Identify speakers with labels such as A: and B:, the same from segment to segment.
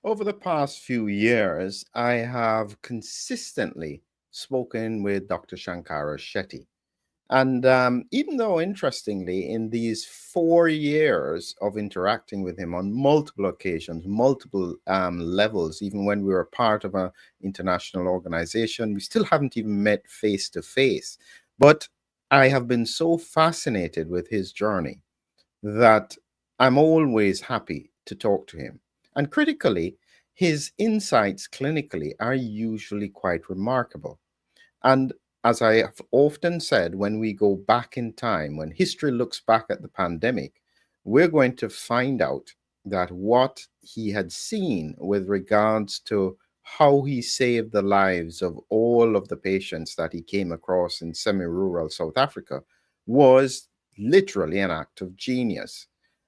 A: Over the past few years, I have consistently spoken with Dr. Shankara Shetty. And even though, interestingly, in these 4 years of interacting with him on multiple occasions, multiple levels, even when we were part of an international organization, we still haven't even met face to face. But I have been so fascinated with his journey that I'm always happy to talk to him. And critically, his insights clinically are usually quite remarkable. And as I have often said, when we go back in time, when history looks back at the pandemic, we're going to find out that what he had seen with regards to how he saved the lives of all of the patients that he came across in semi rural South Africa was literally an act of genius.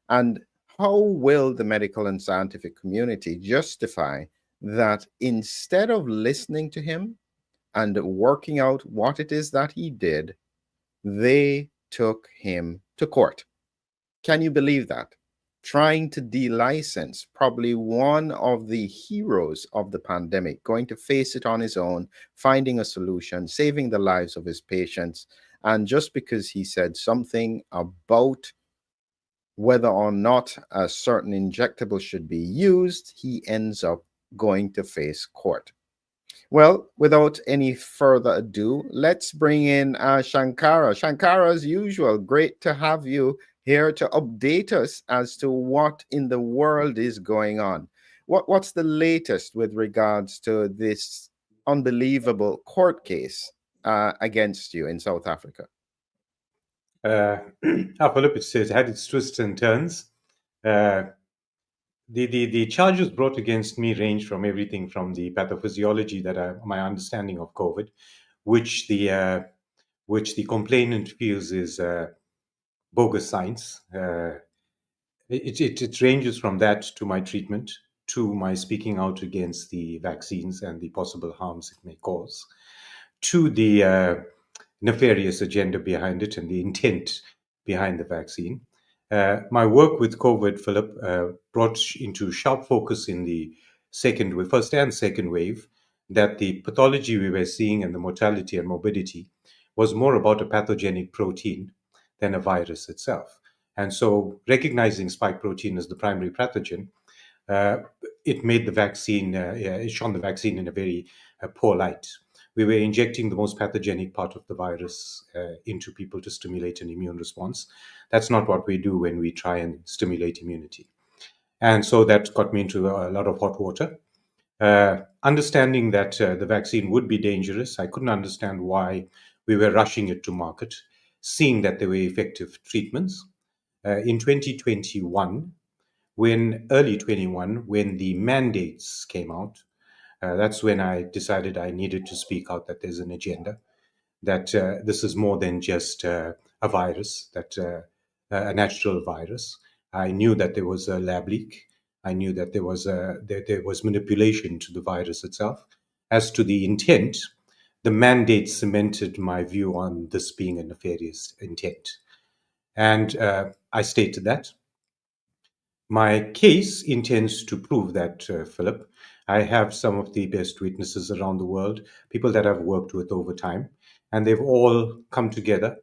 A: And how will the medical and scientific community justify that instead of listening to him, and working out what it is that he did, they took him to court? Can you believe that? Trying to delicense probably one of the heroes of the pandemic, going to face it on his own, finding a solution, saving the lives of his patients. And just because he said something about whether or not a certain injectable should be used, he ends up going to face court. Well, without any further ado, let's bring in Shankara. Shankara, as usual, great to have you here to update us as to what in the world is going on. What's the latest with regards to this unbelievable court case against you in South Africa?
B: Uh, Philip, it had its twists and turns. Uh, the charges brought against me range from everything from the pathophysiology my understanding of COVID, which the complainant feels is bogus science. It ranges from that to my treatment, to my speaking out against the vaccines and the possible harms it may cause, to the nefarious agenda behind it and the intent behind the vaccine. My work with COVID, Philip, brought into sharp focus in the first and second wave, that the pathology we were seeing and the mortality and morbidity was more about a pathogenic protein than a virus itself. And so, recognizing spike protein as the primary pathogen, uh, it made the vaccine, it shone the vaccine in a very poor light. We were injecting the most pathogenic part of the virus into people to stimulate an immune response. That's not what we do when we try and stimulate immunity. And so that got me into a lot of hot water. Understanding that the vaccine would be dangerous, I couldn't understand why we were rushing it to market, seeing that there were effective treatments. In 2021, early 21, when the mandates came out, that's when I decided I needed to speak out that there's an agenda, that this is more than just a virus, that a natural virus. I knew that there was a lab leak. I knew that there was manipulation to the virus itself. As to the intent, the mandate cemented my view on this being a nefarious intent, and I stated that. My case intends to prove that, Philip. I have some of the best witnesses around the world, people that I've worked with over time, and they've all come together,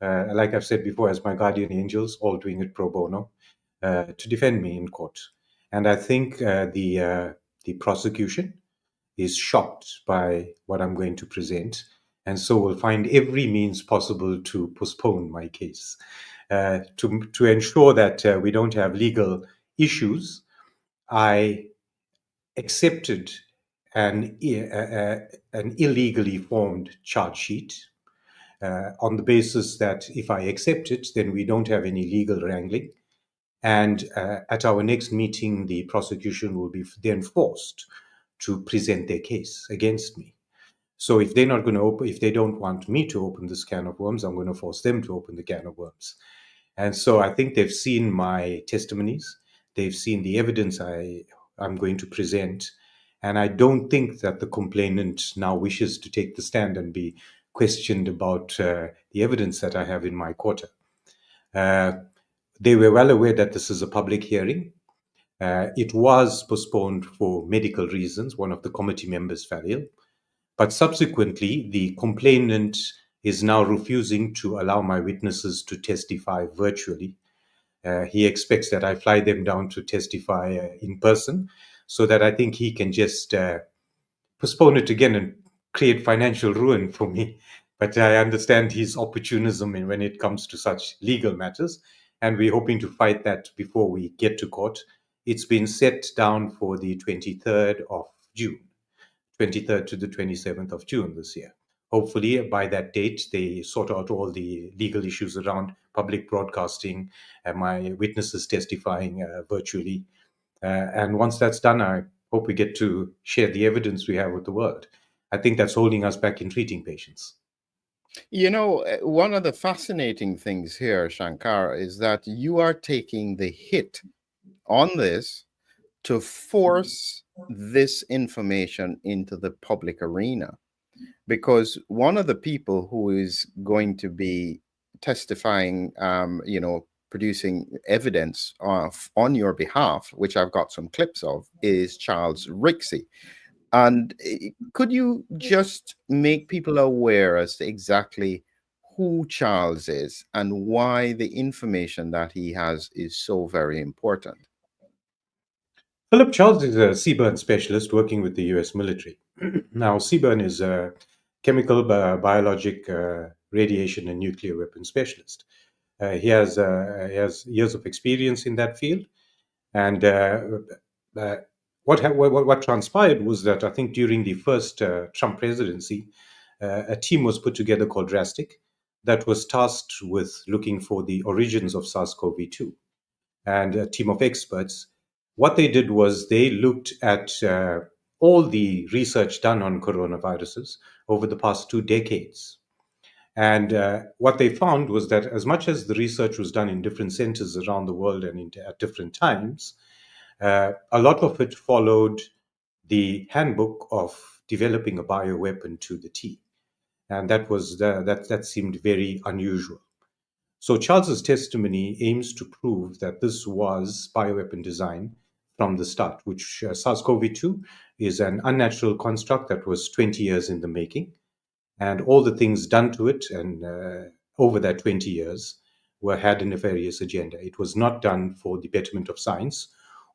B: like I've said before, as my guardian angels, all doing it pro bono, to defend me in court. And I think the prosecution is shocked by what I'm going to present, and so will find every means possible to postpone my case. To ensure that we don't have legal issues, I accepted an illegally formed charge sheet on the basis that if I accept it, then we don't have any legal wrangling. And at our next meeting, the prosecution will be then forced to present their case against me. So if they're not going to open, if they don't want me to open this can of worms, I'm going to force them to open the can of worms. And so I think they've seen my testimonies, they've seen the evidence I'm going to present, and I don't think that the complainant now wishes to take the stand and be questioned about the evidence that I have in my quarter. Uh, they were well aware that this is a public hearing. It was postponed for medical reasons. One of the committee members fell ill. But subsequently, the complainant is now refusing to allow my witnesses to testify virtually. He expects that I fly them down to testify in person, so that I think he can just postpone it again and create financial ruin for me. But I understand his opportunism when it comes to such legal matters, and we're hoping to fight that before we get to court. It's been set down for the 23rd of June, 23rd to the 27th of June this year. Hopefully, by that date, they sort out all the legal issues around public broadcasting and my witnesses testifying virtually. And once that's done, I hope we get to share the evidence we have with the world. I think that's holding us back in treating patients.
A: One of the fascinating things here, Shankar, is that you are taking the hit on this to force this information into the public arena. Because one of the people who is going to be testifying, producing evidence on your behalf, which I've got some clips of, is Charles Rixey. And could you just make people aware as to exactly who Charles is and why the information that he has is so very important?
B: Philip Charles is a CBRN specialist working with the US military. Now, CBRN is a chemical, biologic, radiation, and nuclear weapon specialist. He has years of experience in that field, and what transpired was that I think during the first Trump presidency, a team was put together called Drastic that was tasked with looking for the origins of SARS-CoV-2, and a team of experts. What they did was they looked at all the research done on coronaviruses over the past 2 decades. And what they found was that as much as the research was done in different centers around the world and at different times, a lot of it followed the handbook of developing a bioweapon to the T, and that seemed very unusual. So Charles's testimony aims to prove that this was bioweapon design from the start, which SARS-CoV-2 is an unnatural construct that was 20 years in the making, and all the things done to it and over that 20 years had a nefarious agenda. It was not done for the betterment of science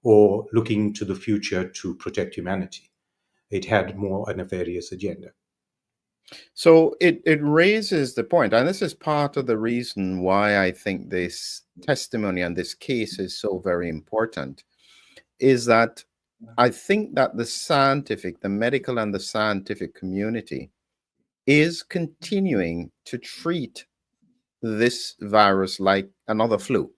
B: or looking to the future to protect humanity. It had more a nefarious agenda.
A: So it raises the point, and this is part of the reason why I think this testimony and this case is so very important, is that I think that the medical and the scientific community is continuing to treat this virus like another flu.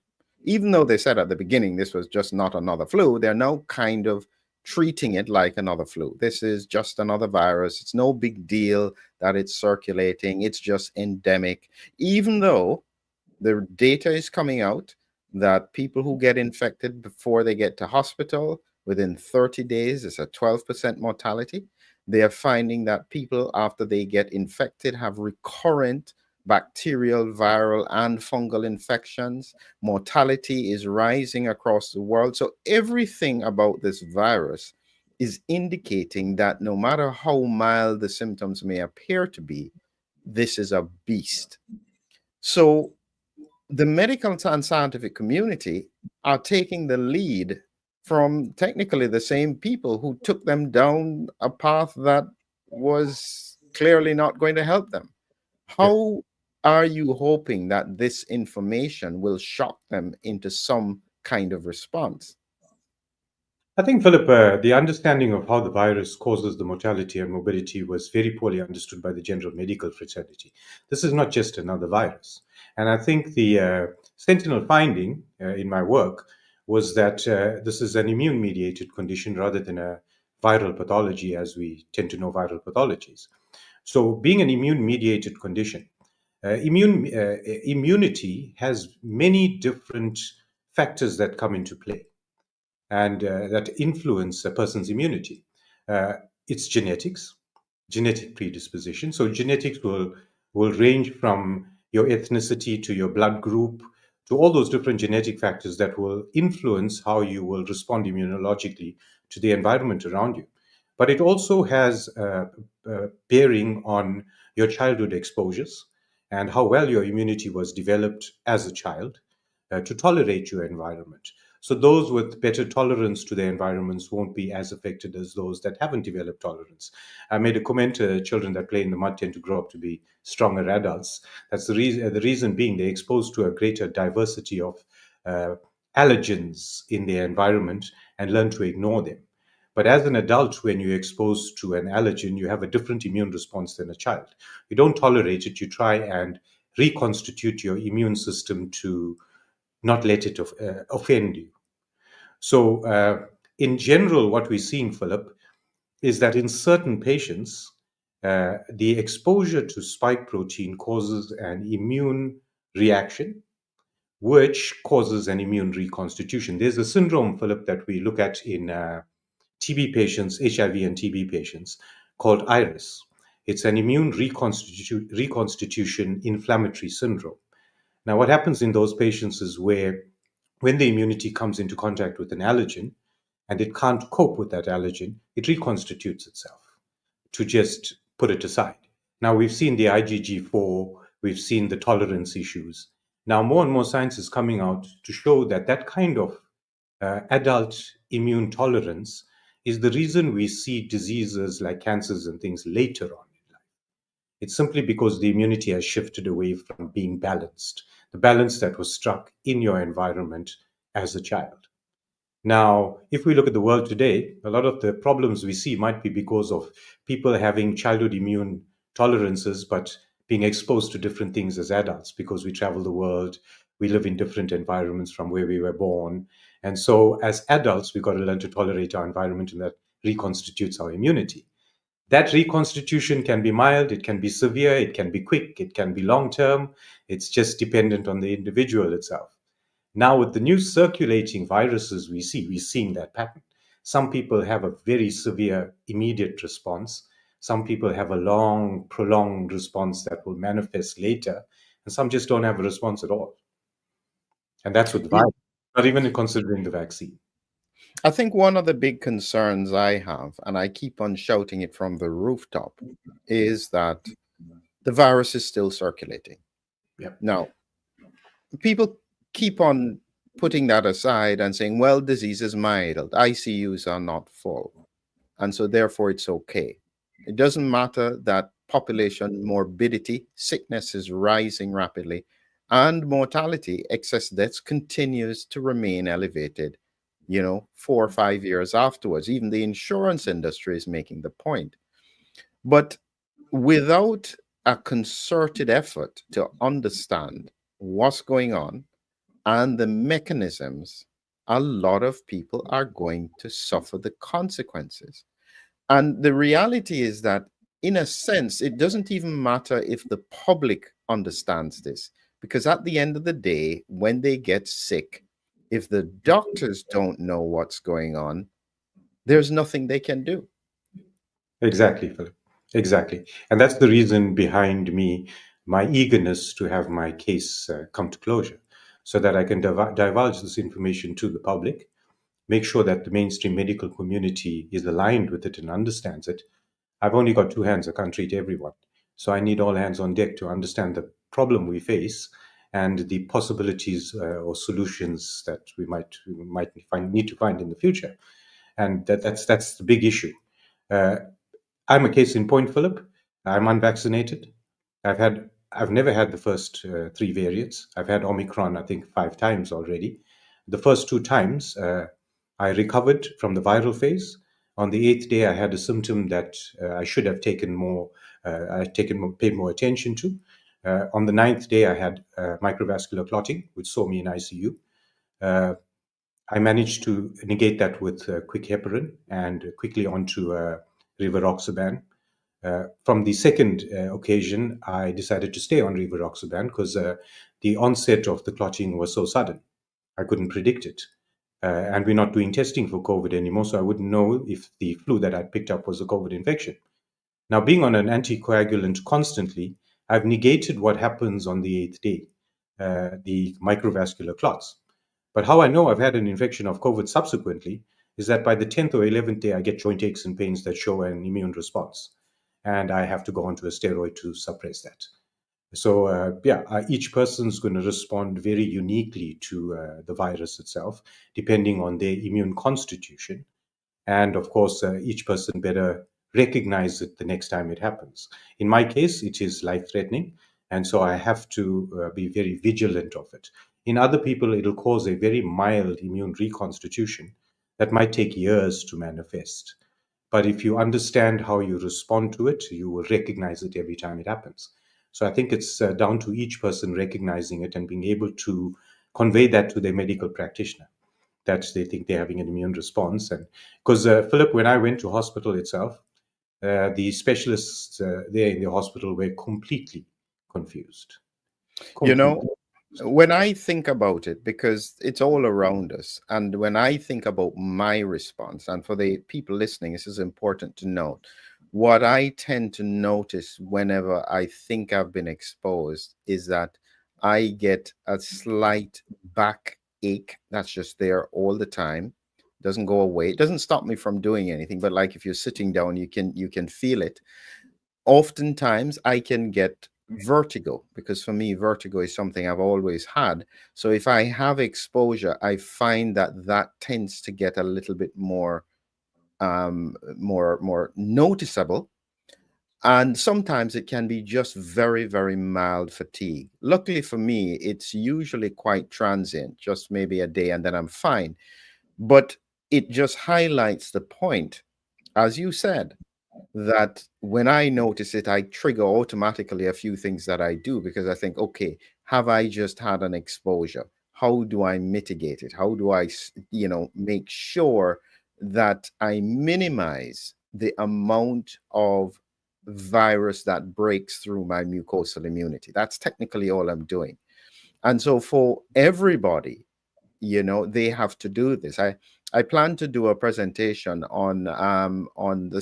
A: Even though they said at the beginning this was just not another flu, they're now kind of treating it like another flu. This is just another virus. It's no big deal that it's circulating. It's just endemic. Even though the data is coming out that people who get infected before they get to hospital, within 30 days, it's a 12% mortality. They are finding that people, after they get infected, have recurrent bacterial, viral, and fungal infections. Mortality is rising across the world. So everything about this virus is indicating that no matter how mild the symptoms may appear to be, this is a beast. So the medical and scientific community are taking the lead from technically the same people who took them down a path that was clearly not going to help them.
B: Yeah.
A: How are you hoping that this information will shock them into some kind of response?
B: I think, Philip, the understanding of how the virus causes the mortality and morbidity was very poorly understood by the general medical fraternity. This is not just another virus. And I think the sentinel finding in my work was that this is an immune mediated condition rather than a viral pathology, as we tend to know viral pathologies. So, being an immune mediated condition, immunity has many different factors that come into play and that influence a person's immunity. Uh, it's genetics, genetic predisposition. So genetics will range from your ethnicity to your blood group to all those different genetic factors that will influence how you will respond immunologically to the environment around you. But it also has bearing on your childhood exposures and how well your immunity was developed as a child to tolerate your environment. So those with better tolerance to their environments won't be as affected as those that haven't developed tolerance. I made a comment: children that play in the mud tend to grow up to be stronger adults. That's the reason. The reason being they're exposed to a greater diversity of uh, allergens in their environment and learn to ignore them. But as an adult, when you're exposed to an allergen, you have a different immune response than a child. You don't tolerate it. You try and reconstitute your immune system to not let it offend you. So, in general, what we're seeing, Philip, is that in certain patients, the exposure to spike protein causes an immune reaction, which causes an immune reconstitution. There's a syndrome, Philip, that we look at in TB patients, HIV and TB patients, called IRIS. It's an immune reconstitution inflammatory syndrome. Now, what happens in those patients is where when the immunity comes into contact with an allergen and it can't cope with that allergen, it reconstitutes itself to just put it aside. Now, we've seen the IgG4, we've seen the tolerance issues. Now, more and more science is coming out to show that that kind of adult immune tolerance is the reason we see diseases like cancers and things later on in life. It's simply because the immunity has shifted away from being balanced, the balance that was struck in your environment as a child. Now, if we look at the world today, a lot of the problems we see might be because of people having childhood immune tolerances, but being exposed to different things as adults because we travel the world, we live in different environments from where we were born. And so, as adults, we've got to learn to tolerate our environment, and that reconstitutes our immunity. That reconstitution can be mild, it can be severe, it can be quick, it can be long term. It's just dependent on the individual itself. Now, with the new circulating viruses we're seeing that pattern. Some people have a very severe immediate response. Some people have a long, prolonged response that will manifest later. And some just don't have a response at all. And that's with the
A: Yeah,
B: virus, not even considering the vaccine.
A: I think one of the big concerns I have, and I keep on shouting it from the rooftop, is that the virus is still circulating.
B: Yep.
A: Now, people keep on putting that aside and saying, well, disease is mild, ICUs are not full, and so therefore it's okay. It doesn't matter that population morbidity, sickness is rising rapidly, and mortality, excess deaths continues to remain elevated, 4 or 5 years afterwards. Even the insurance industry is making the point. But without a concerted effort to understand what's going on and the mechanisms, a lot of people are going to suffer the consequences. And the reality is that, in a sense, it doesn't even matter if the public understands this, because at the end of the day, when they get sick, if the doctors don't know what's going on, there's nothing they can do.
B: Exactly, Philip. Exactly. And that's the reason behind my eagerness to have my case come to closure so that I can divulge this information to the public, make sure that the mainstream medical community is aligned with it and understands it. I've only got two hands, I can't treat everyone. So I need all hands on deck to understand the problem we face and the possibilities or solutions that we might need to find in the future. And that's the big issue. Uh, I'm a case in point, Philip. I'm unvaccinated. I've never had the first three variants. I've had Omicron, I think, 5 times already. The first 2 times, I recovered from the viral phase. On the eighth day, I had a symptom that I should have taken more. Paid more attention to. On the ninth day, I had microvascular clotting, which saw me in ICU. I managed to negate that with quick heparin and quickly onto rivaroxaban. From the second occasion, I decided to stay on rivaroxaban because the onset of the clotting was so sudden. I couldn't predict it. And we're not doing testing for COVID anymore, so I wouldn't know if the flu that I'd picked up was a COVID infection. Now, being on an anticoagulant constantly, I've negated what happens on the eighth day. the microvascular clots. But how I know I've had an infection of COVID subsequently is that by the 10th or 11th day, I get joint aches and pains that show an immune response. And I have to go onto a steroid to suppress that. So, each person's going to respond very uniquely to the virus itself, depending on their immune constitution. And of course, each person better recognize it the next time it happens. In my case, it is life threatening. And so I have to be very vigilant of it. In other people, it'll cause a very mild immune reconstitution that might take years to manifest. But if you understand how you respond to it, you will recognize it every time it happens. So I think it's down to each person recognizing it and being able to convey that to their medical practitioner, that they think they're having an immune response. And because Philip, when I went to hospital itself, the specialists there in the hospital were completely confused.
A: You
B: Completely.
A: know, when I think about it, because it's all around us, and when I think about my response, and for the people listening, this is important to note. What I tend to notice whenever I think I've been exposed is that I get a slight back ache that's just there all the time. Doesn't go away. It doesn't stop me from doing anything, but like if you're sitting down, you can feel it. Oftentimes I can get vertigo, because for me vertigo is something I've always had. So if I have exposure, I find that that tends to get a little bit more noticeable. And sometimes it can be just very, very mild fatigue. Luckily for me, it's usually quite transient, just maybe a day, and then I'm fine. But it just highlights the point, as you said, that when I notice it, I trigger automatically a few things that I do, because I think, okay, have I just had an exposure? How do I mitigate it? How do I, make sure that I minimize the amount of virus that breaks through my mucosal immunity? That's technically all I'm doing. And so for everybody, they have to do this. I plan to do a presentation on the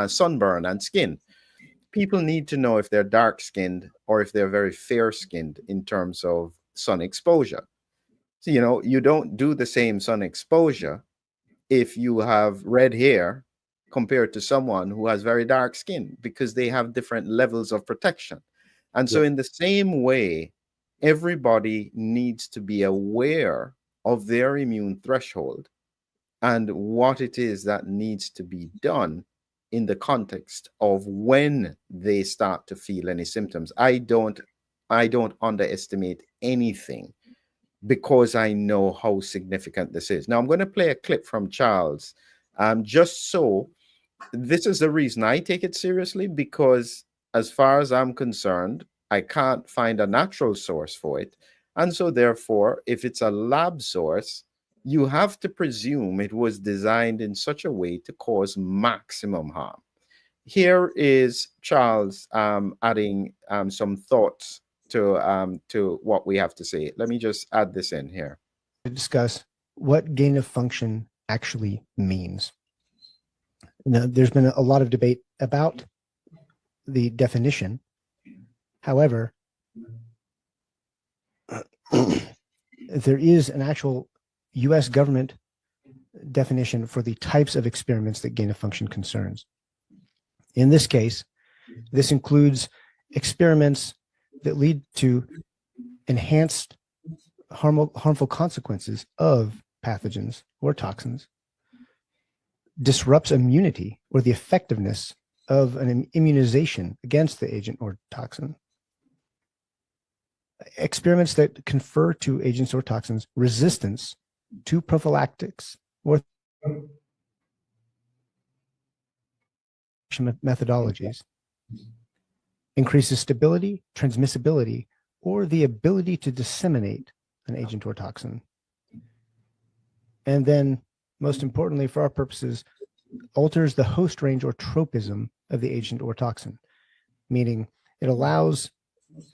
A: sunburn and skin. People need to know if they're dark skinned or if they're very fair skinned in terms of sun exposure. So, you don't do the same sun exposure if you have red hair compared to someone who has very dark skin, because they have different levels of protection. And so,
B: Yeah.
A: in the same way, everybody needs to be aware of their immune threshold and what it is that needs to be done in the context of when they start to feel any symptoms. I don't underestimate anything, because I know how significant this is. Now I'm going to play a clip from Charles, just so this is the reason I take it seriously, because as far as I'm concerned, I can't find a natural source for it. And so, therefore, if it's a lab source, you have to presume it was designed in such a way to cause maximum harm. Here is Charles adding some thoughts to what we have to say. Let me just add this in here.
C: To discuss what gain of function actually means. Now, there's been a lot of debate about the definition. However, there is an actual US government definition for the types of experiments that gain of function concerns. In this case, this includes experiments that lead to enhanced harmful consequences of pathogens or toxins, disrupts immunity or the effectiveness of an immunization against the agent or toxin, experiments that confer to agents or toxins resistance to prophylactics or methodologies, increases stability, transmissibility, or the ability to disseminate an agent or toxin. And then, most importantly for our purposes, alters the host range or tropism of the agent or toxin, meaning it allows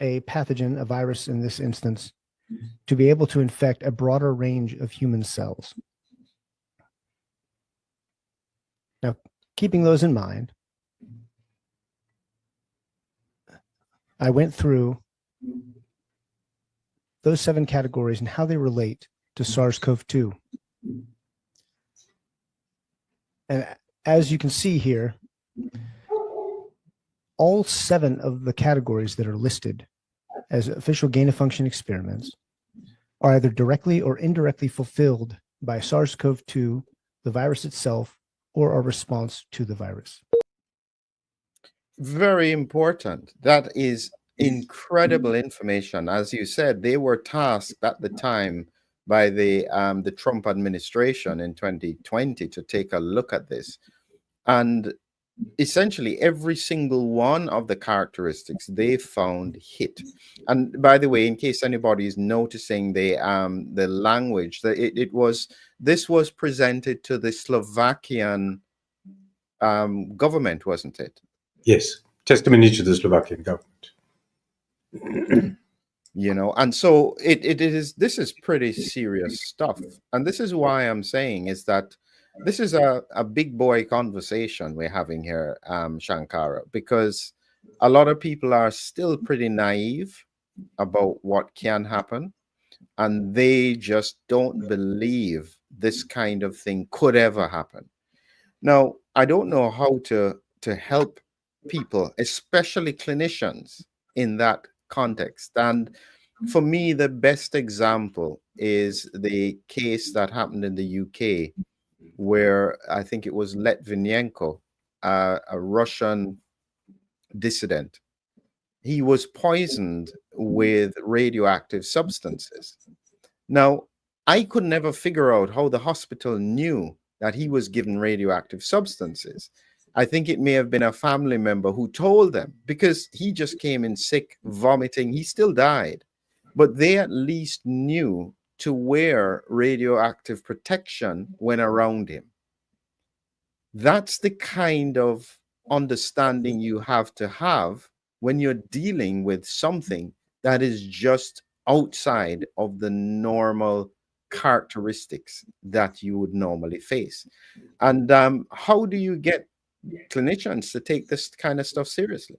C: a pathogen, a virus in this instance, to be able to infect a broader range of human cells. Now, keeping those in mind, I went through those 7 categories and how they relate to SARS-CoV-2. And as you can see here, all 7 of the categories that are listed as official gain-of-function experiments are either directly or indirectly fulfilled by SARS-CoV-2, the virus itself, or our response to the virus.
A: Very important. That is incredible information. As you said, they were tasked at the time by the Trump administration in 2020 to take a look at this. And essentially every single one of the characteristics they found hit. And by the way, in case anybody is noticing the language, that this was presented to the Slovakian government, wasn't it?
B: Yes, testimony to the Slovakian government.
A: And so this is pretty serious stuff. And this is why I'm saying is that this is a big boy conversation we're having here, Shankara, because a lot of people are still pretty naive about what can happen, and they just don't believe this kind of thing could ever happen. Now, I don't know how to help people, especially clinicians, in that context. And for me, the best example is the case that happened in the UK, where I think it was Litvinenko, a Russian dissident. He was poisoned with radioactive substances. Now, I could never figure out how the hospital knew that he was given radioactive substances. I think it may have been a family member who told them, because he just came in sick, vomiting. He still died. But they at least knew to wear radioactive protection when around him. That's the kind of understanding you have to have when you're dealing with something that is just outside of the normal characteristics that you would normally face. And how do you get clinicians to take this kind of stuff seriously?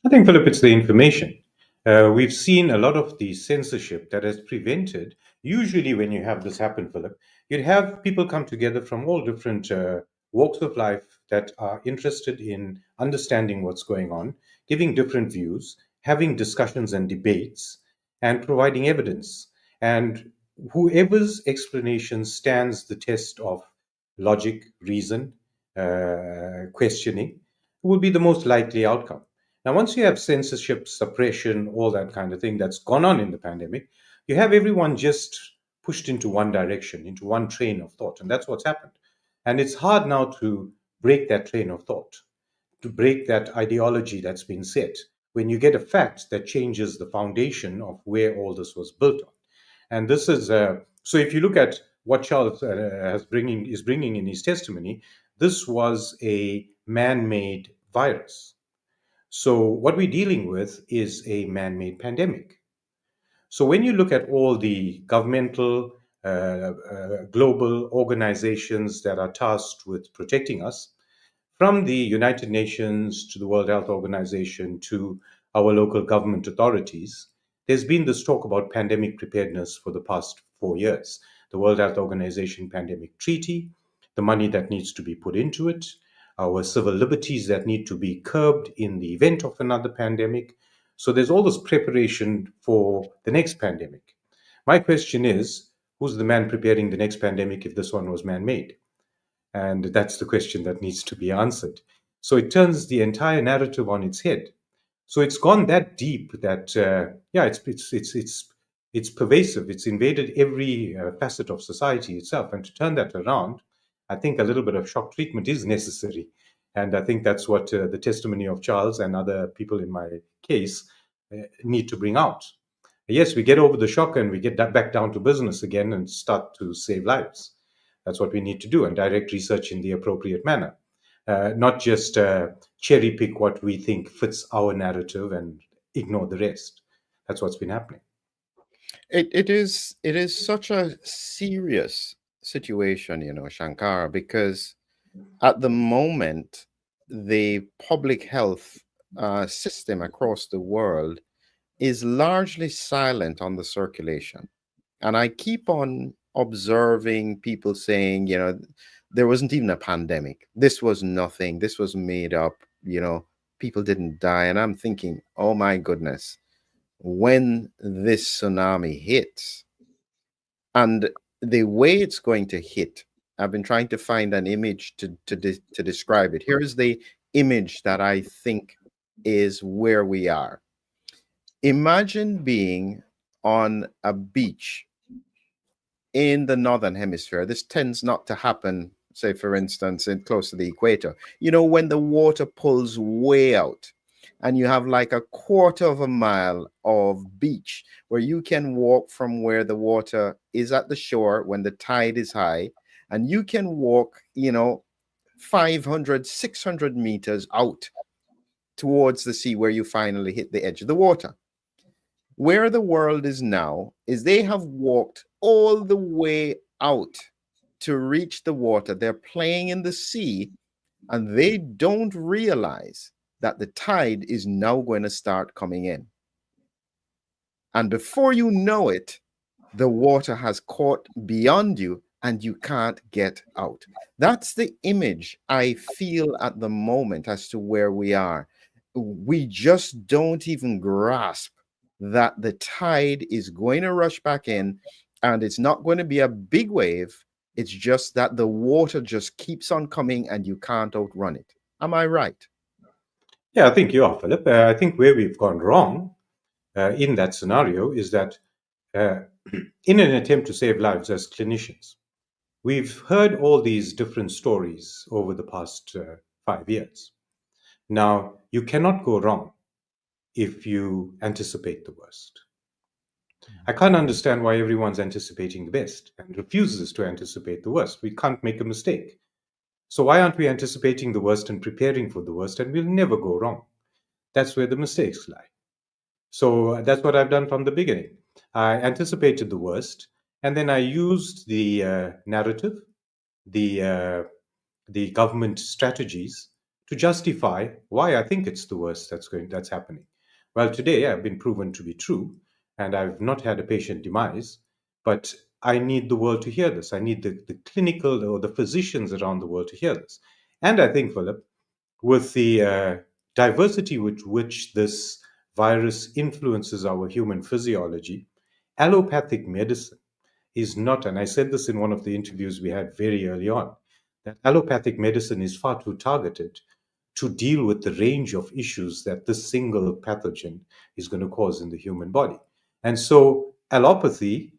B: I think, Philip, it's the information. We've seen a lot of the censorship that has prevented, usually when you have this happen, Philip, you'd have people come together from all different walks of life that are interested in understanding what's going on, giving different views, having discussions and debates, and providing evidence. And whoever's explanation stands the test of logic, reason, questioning, will be the most likely outcome. Now, once you have censorship, suppression, all that kind of thing that's gone on in the pandemic, you have everyone just pushed into one direction, into one train of thought. And that's what's happened. And it's hard now to break that train of thought, to break that ideology that's been set when you get a fact that changes the foundation of where all this was built on. And this is, so if you look at what Charles is bringing in his testimony, this was a man-made virus. So what we're dealing with is a man-made pandemic. So when you look at all the governmental, global organizations that are tasked with protecting us, from the United Nations to the World Health Organization to our local government authorities, there's been this talk about pandemic preparedness for the past 4 years. The World Health Organization Pandemic Treaty, the money that needs to be put into it, our civil liberties that need to be curbed in the event of another pandemic. So there's all this preparation for the next pandemic. My question is, who's the man preparing the next pandemic if this one was man-made? And that's the question that needs to be answered. So it turns the entire narrative on its head. So it's gone that deep that, it's pervasive. It's invaded every facet of society itself. And to turn that around, I think a little bit of shock treatment is necessary. And I think that's what the testimony of Charles and other people in my case need to bring out. Yes, we get over the shock and we get back down to business again and start to save lives. That's what we need to do, and direct research in the appropriate manner. Not just cherry pick what we think fits our narrative and ignore the rest. That's what's been happening.
A: It is such a serious situation, Shankara, because at the moment, the public health system across the world is largely silent on the circulation. And I keep on observing people saying, there wasn't even a pandemic. This was nothing. This was made up. People didn't die. And I'm thinking, oh my goodness, when this tsunami hits and the way it's going to hit, I've been trying to find an image to describe it. Here is the image that I think is where we are. Imagine being on a beach in the northern hemisphere. This tends not to happen, say, for instance, in close to the equator. When the water pulls way out and you have like a quarter of a mile of beach where you can walk from where the water is at the shore when the tide is high, and you can walk, 500, 600 meters out towards the sea where you finally hit the edge of the water. Where the world is now is they have walked all the way out to reach the water. They're playing in the sea, and they don't realize that the tide is now going to start coming in. And before you know it, the water has caught beyond you and you can't get out. That's the image I feel at the moment as to where we are. We just don't even grasp that the tide is going to rush back in, and it's not going to be a big wave. It's just that the water just keeps on coming and you can't outrun it. Am I right?
B: Yeah, I think you are, Philip. I think where we've gone wrong in that scenario is that in an attempt to save lives as clinicians, we've heard all these different stories over the past 5 years. Now, you cannot go wrong if you anticipate the worst. I can't understand why everyone's anticipating the best and refuses to anticipate the worst. We can't make a mistake. So why aren't we anticipating the worst and preparing for the worst, and we'll never go wrong? That's where the mistakes lie. So that's what I've done from the beginning. I anticipated the worst, and then I used the narrative, the government strategies to justify why I think it's the worst that's happening. Well, today I've been proven to be true, and I've not had a patient demise, but I need the world to hear this. I need the clinical or the physicians around the world to hear this. And I think, Philip, with the diversity with which this virus influences our human physiology, allopathic medicine is not, and I said this in one of the interviews we had very early on, that allopathic medicine is far too targeted to deal with the range of issues that this single pathogen is going to cause in the human body. And so allopathy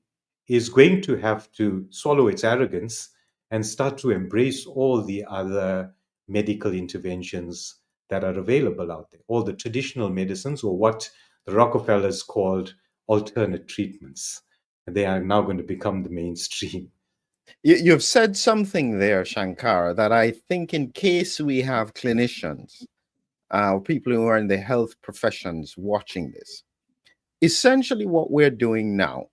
B: is going to have to swallow its arrogance and start to embrace all the other medical interventions that are available out there, all the traditional medicines, or what the Rockefellers called alternate treatments. And they are now going to become the mainstream.
A: You've said something there, Shankara, that I think in case we have clinicians, people who are in the health professions watching this, essentially what we're doing now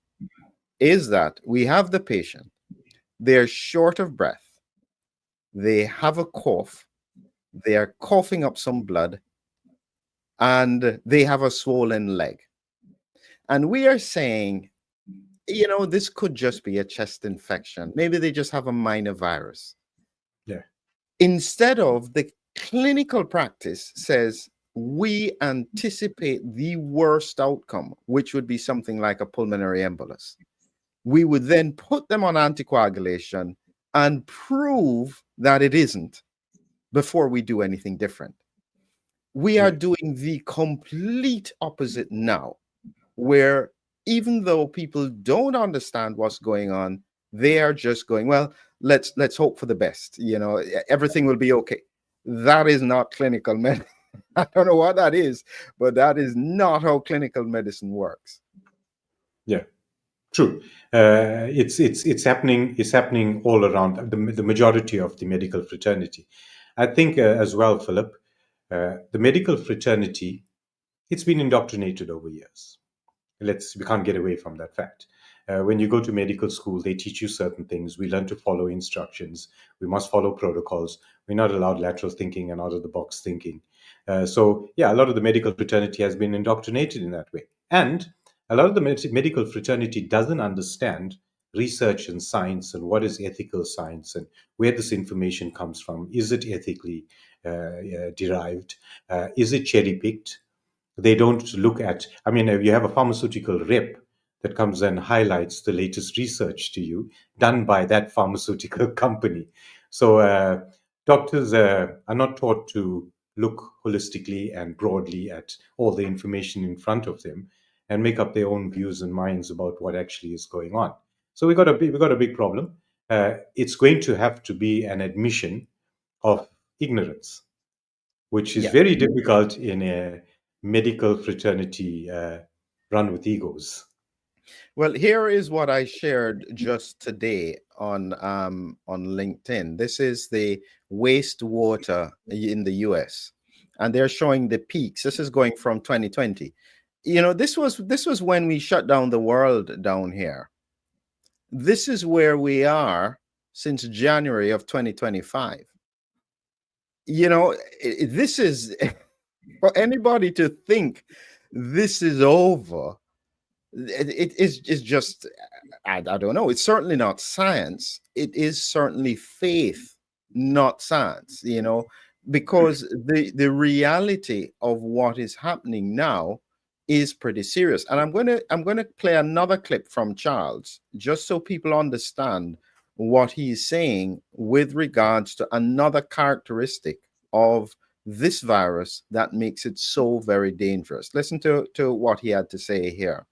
A: is that we have the patient, they're short of breath, they have a cough, they are coughing up some blood, and they have a swollen leg. And we are saying, this could just be a chest infection. Maybe they just have a minor virus.
B: Yeah.
A: Instead of the clinical practice says, we anticipate the worst outcome, which would be something like a pulmonary embolus. We would then put them on anticoagulation and prove that it isn't before we do anything different. We are doing the complete opposite now, where even though people don't understand what's going on, they are just going, well, let's hope for the best. Everything will be okay. That is not clinical medicine. I don't know what that is, but that is not how clinical medicine works.
B: Yeah, true. It's happening. It's happening all around the majority of the medical fraternity. I think as well, Philip, the medical fraternity, it's been indoctrinated over years. We can't get away from that fact. When you go to medical school, they teach you certain things. We learn to follow instructions. We must follow protocols. We're not allowed lateral thinking and out of the box thinking. So, a lot of the medical fraternity has been indoctrinated in that way. And a lot of the medical fraternity doesn't understand research and science and what is ethical science and where this information comes from. Is it ethically derived? Is it cherry picked? They don't look at, I mean, if you have a pharmaceutical rep that comes and highlights the latest research to you done by that pharmaceutical company. So doctors are not taught to look holistically and broadly at all the information in front of them and make up their own views and minds about what actually is going on. So we got a big problem. It's going to have to be an admission of ignorance, which is
A: Yeah.
B: very difficult in a medical fraternity run with egos.
A: Well, here is what I shared just today on LinkedIn. This is the wastewater in the US, and they're showing the peaks. This is going from 2020. You know, this was when we shut down the world down here. This is where we are since January of 2025. You know, this is for anybody to think this is over. It's just, I don't know. It's certainly not science. It is certainly faith, not science, you know, because the reality of what is happening now is pretty serious. And I'm going to play another clip from Charles just so people understand what he's saying with regards to another characteristic of this virus that makes it so very dangerous. Listen to what he had to say here.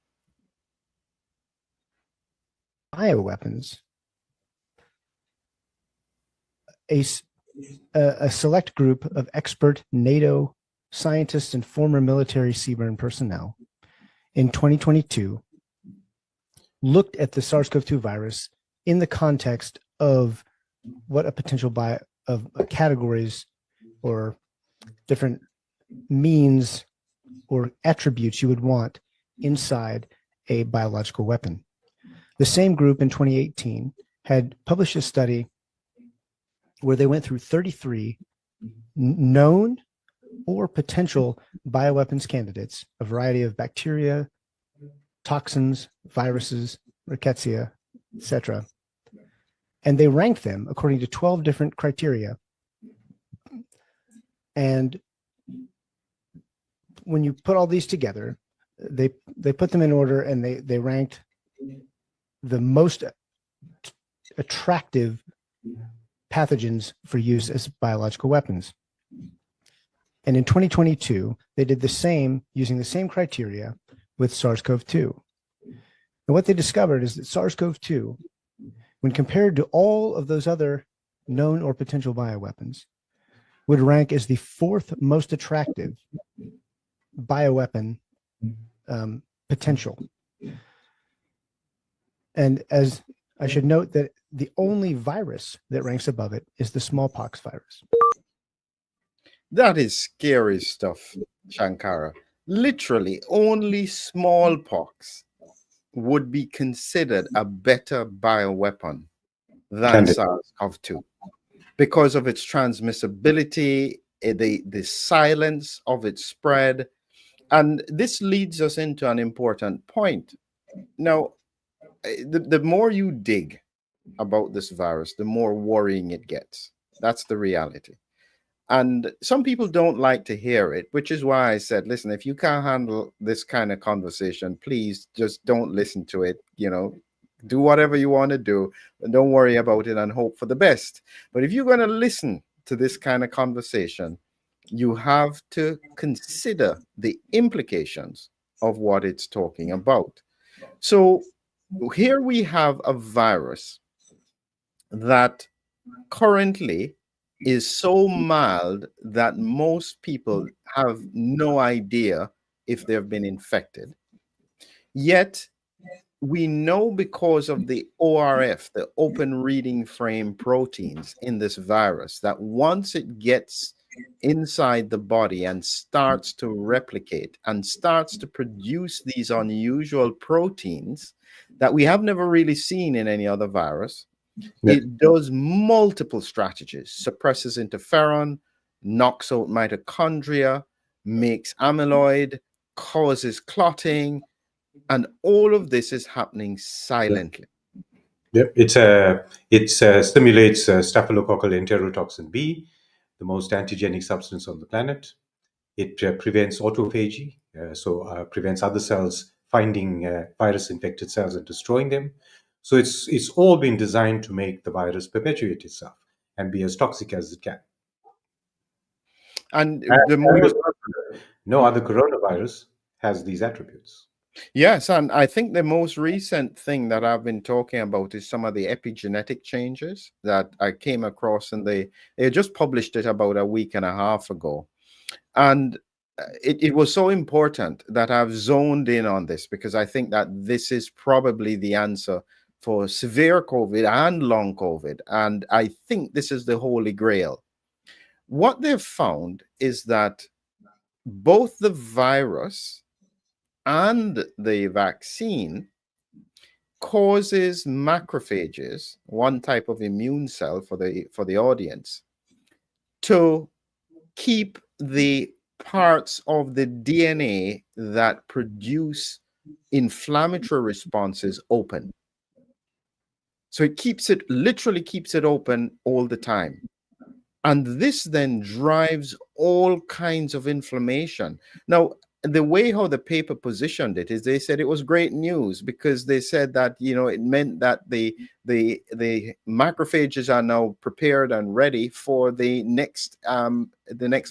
C: Bioweapons, a select group of expert NATO scientists and former military CBRN personnel in 2022 looked at the SARS-CoV-2 virus in the context of what a potential of categories or different means or attributes you would want inside a biological weapon. The same group in 2018 had published a study where they went through 33 known or potential bioweapons candidates, a variety of bacteria, toxins, viruses, rickettsia, etc. And they ranked them according to 12 different criteria. And when you put all these together, they put them in order, and they ranked the most attractive pathogens for use as biological weapons. And in 2022, they did the same using the same criteria with SARS-CoV-2. And what they discovered is that SARS-CoV-2, when compared to all of those other known or potential bioweapons, would rank as the fourth most attractive bioweapon potential. And as I should note that the only virus that ranks above it is the smallpox virus.
A: That is scary stuff, Shankara. Literally, only smallpox would be considered a better bioweapon than SARS-CoV-2 because of its transmissibility, the silence of its spread. And this leads us into an important point. Now, the more you dig about this virus, the more worrying it gets. That's the reality. And some people don't like to hear it, which is why I said, listen, if you can't handle this kind of conversation, please just don't listen to it. You know, do whatever you want to do and don't worry about it and hope for the best. But if you're going to listen to this kind of conversation, you have to consider the implications of what it's talking about. So here we have a virus that currently is so mild that most people have no idea if they've been infected. Yet we know because of the ORF, the open reading frame proteins in this virus, that once it gets inside the body and starts to replicate and starts to produce these unusual proteins that we have never really seen in any other virus, it does multiple strategies, suppresses interferon, knocks out mitochondria, makes amyloid, causes clotting, and all of this is happening silently.
B: Yep. It stimulates staphylococcal enterotoxin B, the most antigenic substance on the planet. It prevents autophagy, prevents other cells finding virus-infected cells and destroying them. So it's all been designed to make the virus perpetuate itself and be as toxic as it can.
A: And
B: And
A: the more
B: no other coronavirus has these attributes.
A: Yes, and I think the most recent thing that I've been talking about is some of the epigenetic changes that I came across, and they just published it about a week and a half ago. And it was so important that I've zoned in on this, because I think that this is probably the answer for severe COVID and long COVID. And I think this is the holy grail. What they've found is that both the virus and the vaccine causes macrophages, one type of immune cell for the audience, to keep the parts of the DNA that produce inflammatory responses open. So it literally keeps it open all the time. And this then drives all kinds of inflammation. Now, the way how the paper positioned it is they said it was great news, because they said that, it meant that the macrophages are now prepared and ready for the next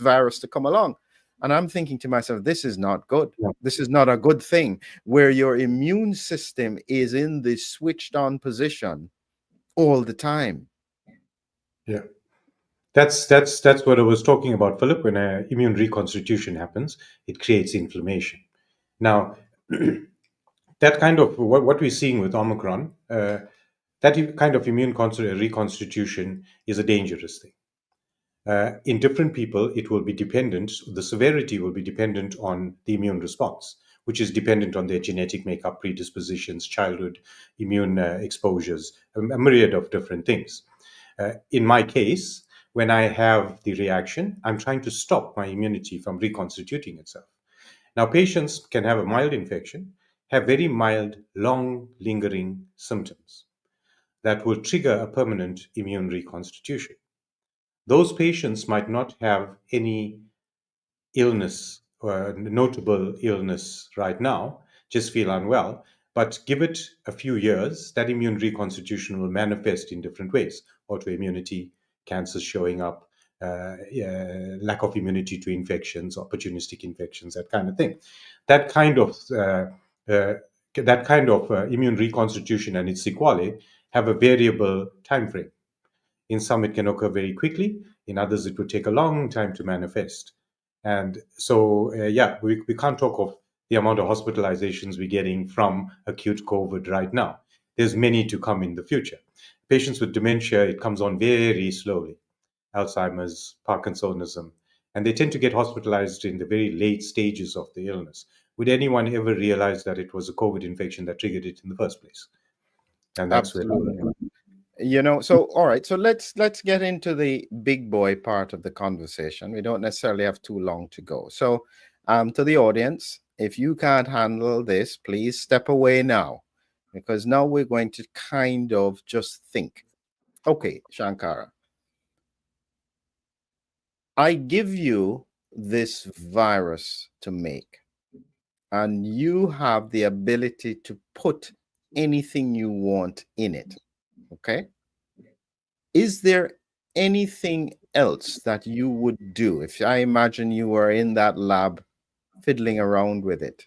A: virus to come along. And I'm thinking to myself, this is not good. This is not a good thing, where your immune system is in the switched on position all the time.
B: Yeah. That's what I was talking about, Philip. When immune reconstitution happens, it creates inflammation. Now, that kind of what we're seeing with Omicron, that kind of immune reconstitution is a dangerous thing. In different people, it will be dependent. The severity will be dependent on the immune response, which is dependent on their genetic makeup, predispositions, childhood immune exposures, a myriad of different things. In my case, when I have the reaction, I'm trying to stop my immunity from reconstituting itself. Now, patients can have a mild infection, have very mild, long, lingering symptoms that will trigger a permanent immune reconstitution. Those patients might not have any illness or notable illness right now, just feel unwell, but give it a few years, that immune reconstitution will manifest in different ways. Autoimmunity, cancers showing up, lack of immunity to infections, opportunistic infections, that kind of thing. That kind of immune reconstitution and its sequelae have a variable time frame. In some, it can occur very quickly. In others, it would take a long time to manifest. And so, we can't talk of the amount of hospitalizations we're getting from acute COVID right now. There's many to come in the future. Patients with dementia, it comes on very slowly. Alzheimer's, Parkinsonism, and they tend to get hospitalized in the very late stages of the illness. Would anyone ever realize that it was a COVID infection that triggered it in the first place? And that's
A: Absolutely. So all right, so let's get into the big boy part of the conversation. We don't necessarily have too long to go. So to the audience, if you can't handle this, please step away now, because now we're going to kind of just think. Okay, Shankara, I give you this virus to make, and you have the ability to put anything you want in it. Okay? Is there anything else that you would do if I imagine you were in that lab fiddling around with it?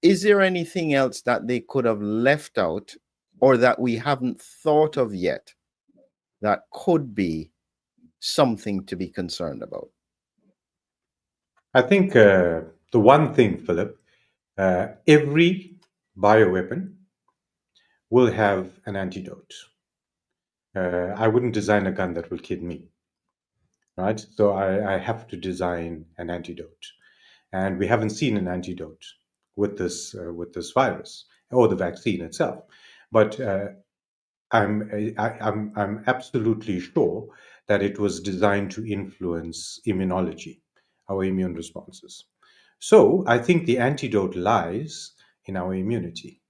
A: Is there anything else that they could have left out, or that we haven't thought of yet, that could be something to be concerned about?
B: I think the one thing, Philip, every bioweapon will have an antidote. I wouldn't design a gun that will kill me, right? So I have to design an antidote, and we haven't seen an antidote with this virus or the vaccine itself. But I'm absolutely sure that it was designed to influence immunology, our immune responses. So I think the antidote lies in our immunity.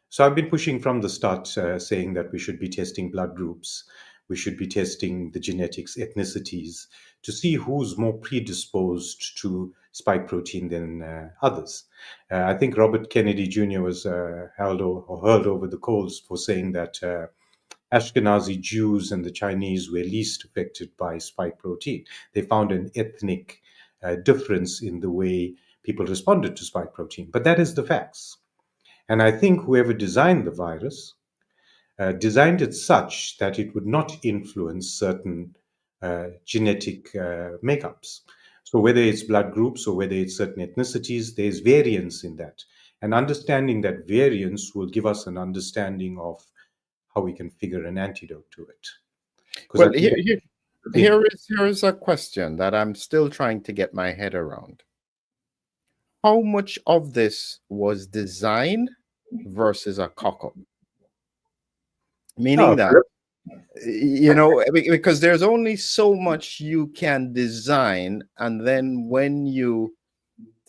B: So I've been pushing from the start, saying that we should be testing blood groups, we should be testing the genetics, ethnicities, to see who's more predisposed to spike protein than others. I think Robert Kennedy Jr. was hurled over the coals for saying that Ashkenazi Jews and the Chinese were least affected by spike protein. They found an ethnic difference in the way people responded to spike protein. But that is the facts. And I think whoever designed the virus designed it such that it would not influence certain genetic makeups. So whether it's blood groups or whether it's certain ethnicities, there's variance in that. And understanding that variance will give us an understanding of how we can figure an antidote to it. Because
A: Well,
B: I think
A: here is a question that I'm still trying to get my head around. How much of this was design versus a cock-up? Meaning that, because there's only so much you can design, and then when you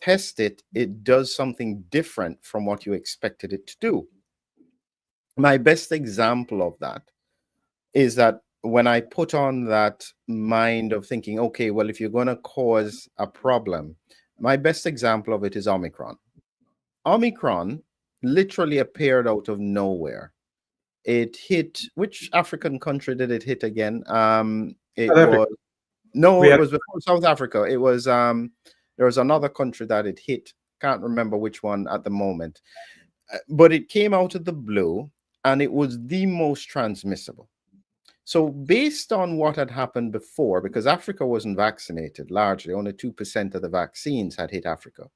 A: test it, it does something different from what you expected it to do. My best example of that is that when I put on that mind of thinking, okay, well, if you're going to cause a problem, my best example of it is Omicron. Omicron literally appeared out of nowhere. It hit, which African country did it hit again? It was it was before South Africa. It was there was another country that it hit. Can't remember which one at the moment. But it came out of the blue, and it was the most transmissible. So based on what had happened before, because Africa wasn't vaccinated largely, only 2% of the vaccines had hit Africa.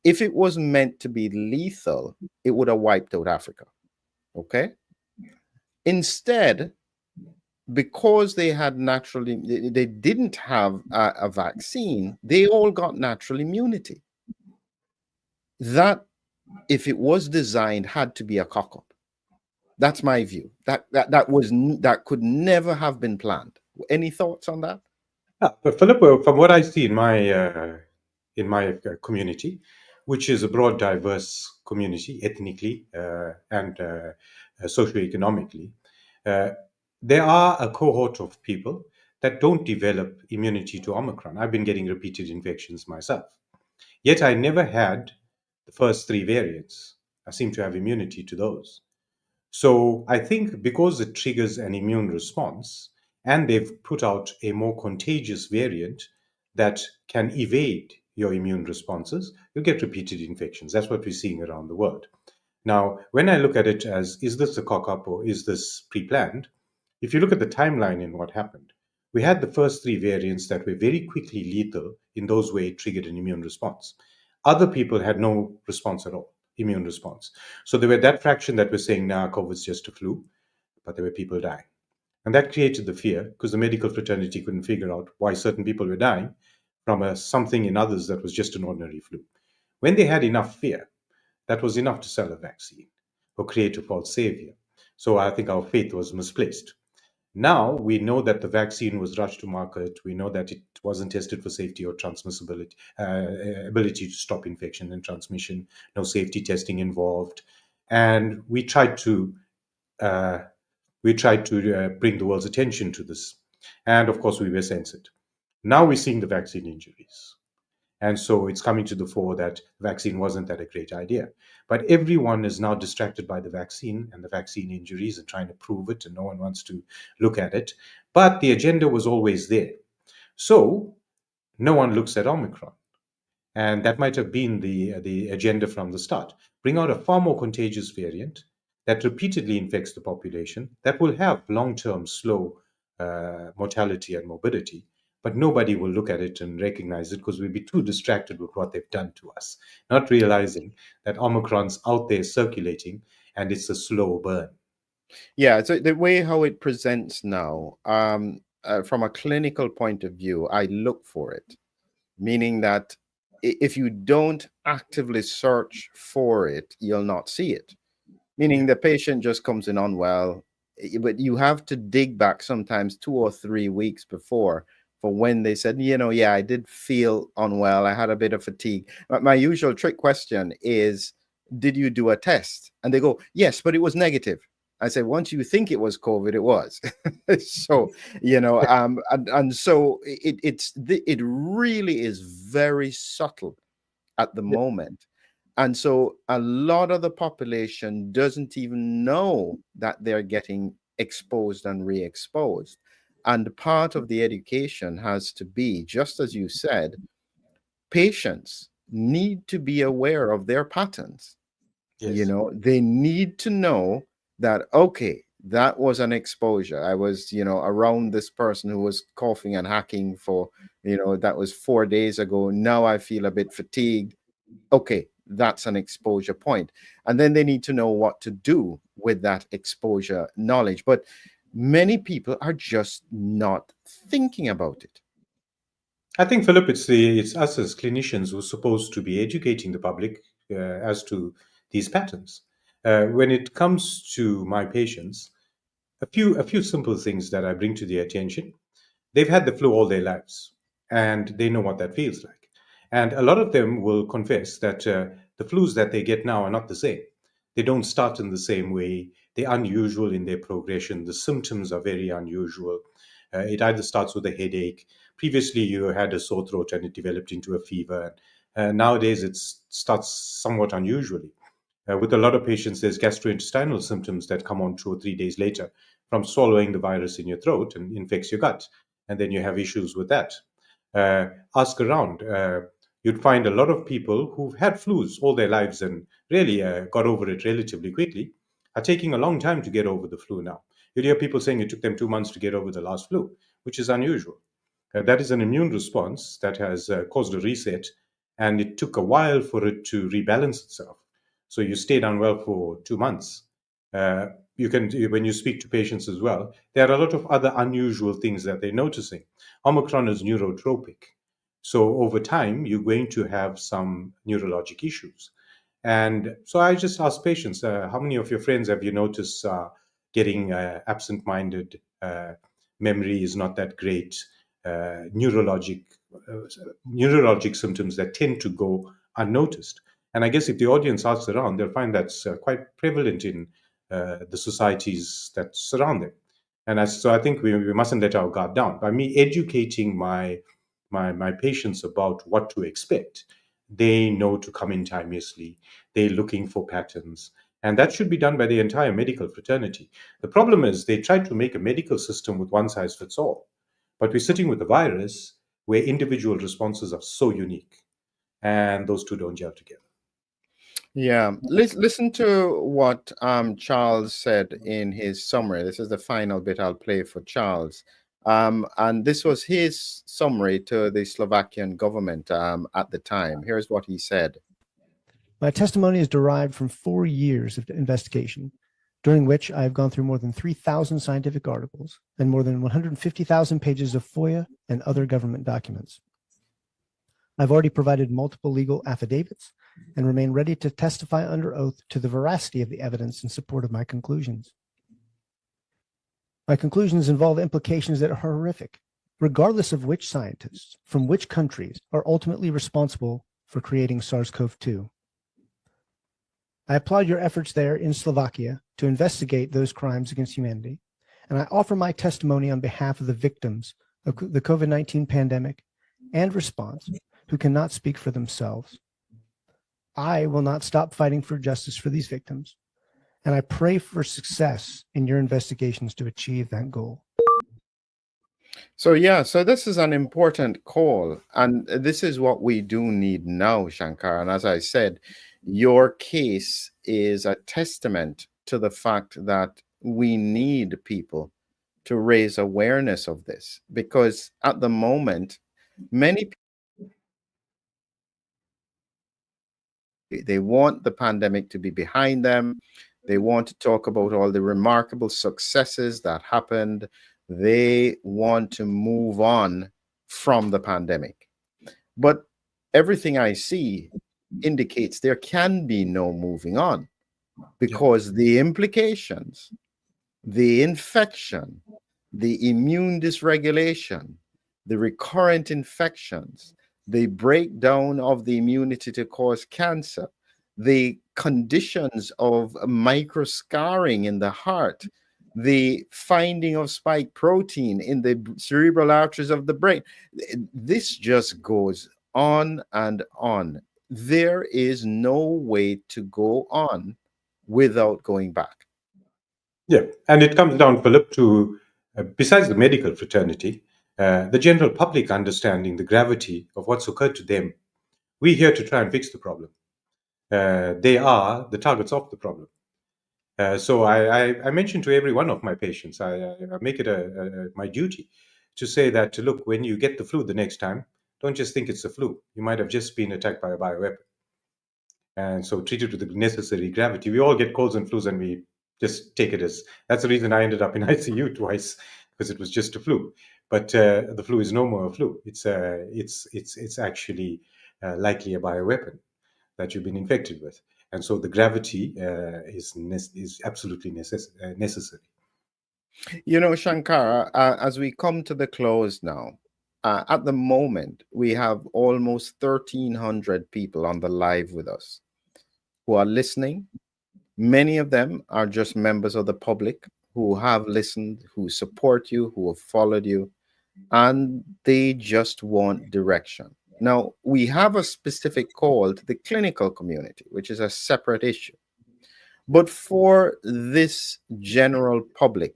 A: If it was meant to be lethal, it would have wiped out Africa. Okay? Instead, because they had they didn't have a vaccine, they all got natural immunity. That, if it was designed, had to be a cock-up. That's my view. That could never have been planned. Any thoughts on that?
B: But Philip, from what I see in my community, which is a broad, diverse community, ethnically and socioeconomically, there are a cohort of people that don't develop immunity to Omicron. I've been getting repeated infections myself. Yet I never had the first three variants. I seem to have immunity to those. So I think because it triggers an immune response, and they've put out a more contagious variant that can evade your immune responses, you'll get repeated infections. That's what we're seeing around the world. Now, when I look at it as, is this a cock-up or is this pre-planned? If you look at the timeline in what happened, we had the first three variants that were very quickly lethal in those where it triggered an immune response. Other people had no response at all, immune response. So there were that fraction that was saying, nah, COVID's just a flu, but there were people dying. And that created the fear because the medical fraternity couldn't figure out why certain people were dying from something in others that was just an ordinary flu. When they had enough fear, that was enough to sell a vaccine or create a false savior. So I think our faith was misplaced. Now we know that the vaccine was rushed to market. We know that it wasn't tested for safety or transmissibility, ability to stop infection and transmission, no safety testing involved. And we tried to bring the world's attention to this. And of course, we were censored. Now we're seeing the vaccine injuries. And so it's coming to the fore that vaccine wasn't that a great idea. But everyone is now distracted by the vaccine and the vaccine injuries and trying to prove it, and no one wants to look at it. But the agenda was always there. So no one looks at Omicron. And that might have been the agenda from the start. Bring out a far more contagious variant that repeatedly infects the population, that will have long-term slow mortality and morbidity, but nobody will look at it and recognize it because we'll be too distracted with what they've done to us, not realizing that Omicron's out there circulating and it's a slow burn.
A: Yeah, so the way how it presents now, from a clinical point of view, I look for it, meaning that if you don't actively search for it, you'll not see it. Meaning the patient just comes in unwell, but you have to dig back sometimes 2 or 3 weeks before for when they said, yeah, I did feel unwell. I had a bit of fatigue. My usual trick question is, did you do a test? And they go, yes, but it was negative. I said, once you think it was COVID, it was. So, and so it really is very subtle at the moment. And so a lot of the population doesn't even know that they're getting exposed and re-exposed. And part of the education has to be, just as you said, patients need to be aware of their patterns.
B: Yes.
A: They need to know that, okay, that was an exposure. I was, around this person who was coughing and hacking for, that was 4 days ago. Now I feel a bit fatigued. Okay, that's an exposure point. And then they need to know what to do with that exposure knowledge. But many people are just not thinking about it.
B: I think, Philip, it's us as clinicians who are supposed to be educating the public as to these patterns. When it comes to my patients, a few simple things that I bring to their attention. They've had the flu all their lives, and they know what that feels like. And a lot of them will confess that the flus that they get now are not the same. They don't start in the same way. They're unusual in their progression. The symptoms are very unusual. It either starts with a headache. Previously, you had a sore throat and it developed into a fever. Nowadays, it starts somewhat unusually. With a lot of patients, there's gastrointestinal symptoms that come on 2 or 3 days later from swallowing the virus in your throat and infects your gut. And then you have issues with that. Ask around. You'd find a lot of people who've had flus all their lives and really got over it relatively quickly are taking a long time to get over the flu now. You'd hear people saying it took them 2 months to get over the last flu, which is unusual. That is an immune response that has caused a reset, and it took a while for it to rebalance itself. So you stayed unwell for 2 months. You can, when you speak to patients as well, there are a lot of other unusual things that they're noticing. Omicron is neurotropic. So over time, you're going to have some neurologic issues. And so I just ask patients, how many of your friends have you noticed getting absent-minded, memory is not that great, neurologic symptoms that tend to go unnoticed? And I guess if the audience asks around, they'll find that's quite prevalent in the societies that surround them. And so I think we mustn't let our guard down. By me educating my patients about what to expect, they know to come in timeously. They're looking for patterns. And that should be done by the entire medical fraternity. The problem is they try to make a medical system with one size fits all. But we're sitting with a virus where individual responses are so unique. And those two don't gel together.
A: Yeah, listen to what Charles said in his summary. This is the final bit I'll play for Charles. And this was his summary to the Slovakian government at the time. Here's what he said.
C: My testimony is derived from 4 years of investigation, during which I have gone through more than 3,000 scientific articles and more than 150,000 pages of FOIA and other government documents. I've already provided multiple legal affidavits and remain ready to testify under oath to the veracity of the evidence in support of my conclusions. My conclusions involve implications that are horrific, regardless of which scientists from which countries are ultimately responsible for creating SARS-CoV-2. I applaud your efforts there in Slovakia to investigate those crimes against humanity, and I offer my testimony on behalf of the victims of the COVID-19 pandemic and response who cannot speak for themselves. I will not stop fighting for justice for these victims, and I pray for success in your investigations to achieve that goal.
A: So this is an important call, and this is what we do need now, Shankar. And as I said, your case is a testament to the fact that we need people to raise awareness of this, because at the moment, many people, they want the pandemic to be behind them. They want to talk about all the remarkable successes that happened. They want to move on from the pandemic. But everything I see indicates there can be no moving on, because the implications, the infection, the immune dysregulation, the recurrent infections, the breakdown of the immunity to cause cancer, the conditions of microscarring in the heart, the finding of spike protein in the cerebral arteries of the brain. This just goes on and on. There is no way to go on without going back.
B: Yeah, and it comes down, Philip, to besides the medical fraternity, the general public understanding the gravity of what's occurred to them. We're here to try and fix the problem. They are the targets of the problem. So I mention to every one of my patients, I make it my duty to say that, look, when you get the flu the next time, don't just think it's the flu. You might have just been attacked by a bioweapon. And so treat it with the necessary gravity. We all get colds and flus and we just take it as, that's the reason I ended up in ICU twice, because it was just a flu. But the flu is no more a flu. It's actually likely a bioweapon that you've been infected with. And so the gravity is absolutely necessary.
A: You know, Shankara, as we come to the close now, at the moment, we have almost 1,300 people on the live with us who are listening. Many of them are just members of the public who have listened, who support you, who have followed you, and they just want direction. Now, we have a specific call to the clinical community, which is a separate issue. But for this general public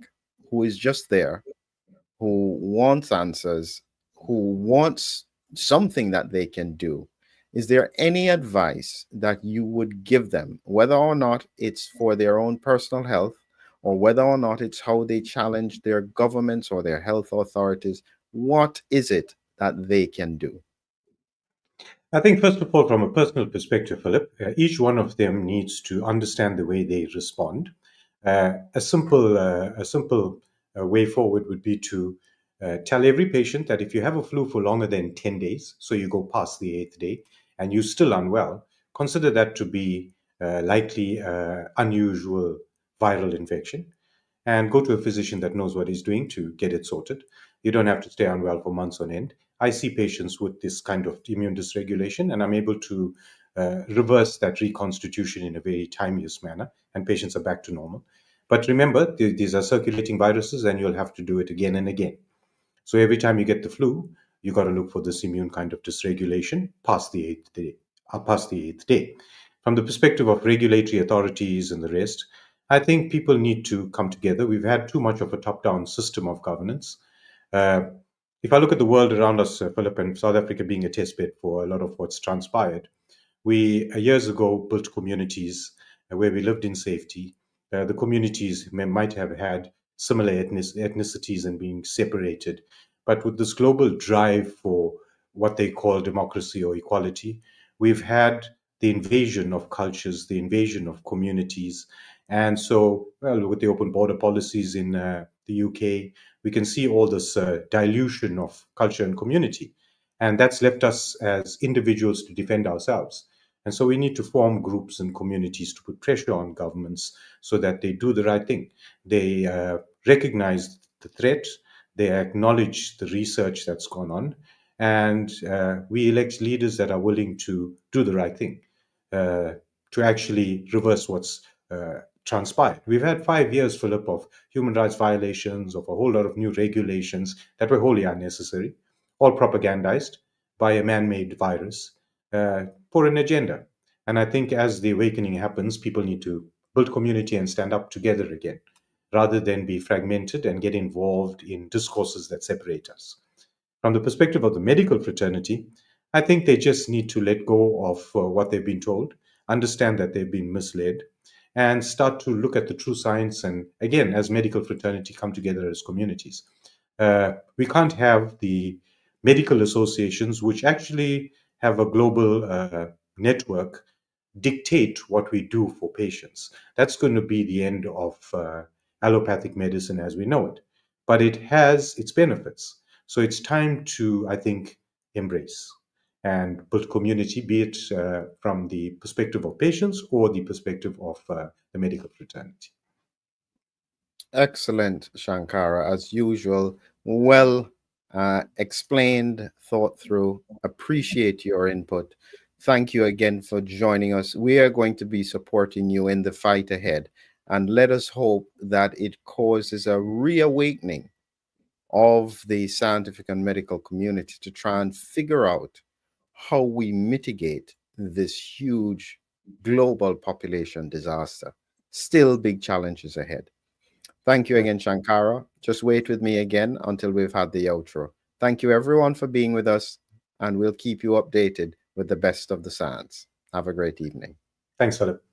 A: who is just there, who wants answers, who wants something that they can do, is there any advice that you would give them, whether or not it's for their own personal health, or whether or not it's how they challenge their governments or their health authorities? What is it that they can do?
B: I think, first of all, from a personal perspective, Philip, each one of them needs to understand the way they respond. A simple way forward would be to tell every patient that if you have a flu for longer than 10 days, so you go past the eighth day, and you're still unwell, consider that to be likely unusual viral infection, and go to a physician that knows what he's doing to get it sorted. You don't have to stay unwell for months on end. I see patients with this kind of immune dysregulation, and I'm able to reverse that reconstitution in a very timeous manner, and patients are back to normal. But remember, these are circulating viruses, and you'll have to do it again and again. So every time you get the flu, you got to look for this immune kind of dysregulation past the eighth day. Past the eighth day. From the perspective of regulatory authorities and the rest, I think people need to come together. We've had too much of a top-down system of governance. Uh, if I look at the world around us, Philip, and South Africa being a test bed for a lot of what's transpired, we years ago built communities where we lived in safety. The communities might have had similar ethnicities and being separated. But with this global drive for what they call democracy or equality, we've had the invasion of cultures, the invasion of communities. And so, well, with the open border policies in the UK, we can see all this dilution of culture and community. And that's left us as individuals to defend ourselves. And so we need to form groups and communities to put pressure on governments so that they do the right thing. They recognize the threat, they acknowledge the research that's gone on, and we elect leaders that are willing to do the right thing, uh, to actually reverse what's transpired. We've had 5 years, Philip, of human rights violations, of a whole lot of new regulations that were wholly unnecessary, all propagandized by a man made virus for an agenda. And I think as the awakening happens, people need to build community and stand up together again, rather than be fragmented and get involved in discourses that separate us. From the perspective of the medical fraternity, I think they just need to let go of what they've been told, understand that they've been misled, and start to look at the true science. And again, as medical fraternity, come together as communities. We can't have the medical associations, which actually have a global network, dictate what we do for patients. That's going to be the end of allopathic medicine as we know it. But it has its benefits. So it's time to, I think, embrace and build community, be it from the perspective of patients or the perspective of the medical fraternity.
A: Excellent, Shankara, as usual. Well explained, thought through. Appreciate your input. Thank you again for joining us. We are going to be supporting you in the fight ahead, and let us hope that it causes a reawakening of the scientific and medical community to try and figure out how we mitigate this huge global population disaster. Still big challenges ahead. Thank you again, Shankara. Just wait with me again until we've had the outro. Thank you, everyone, for being with us, and we'll keep you updated with the best of the science. Have a great evening.
B: Thanks, Philip.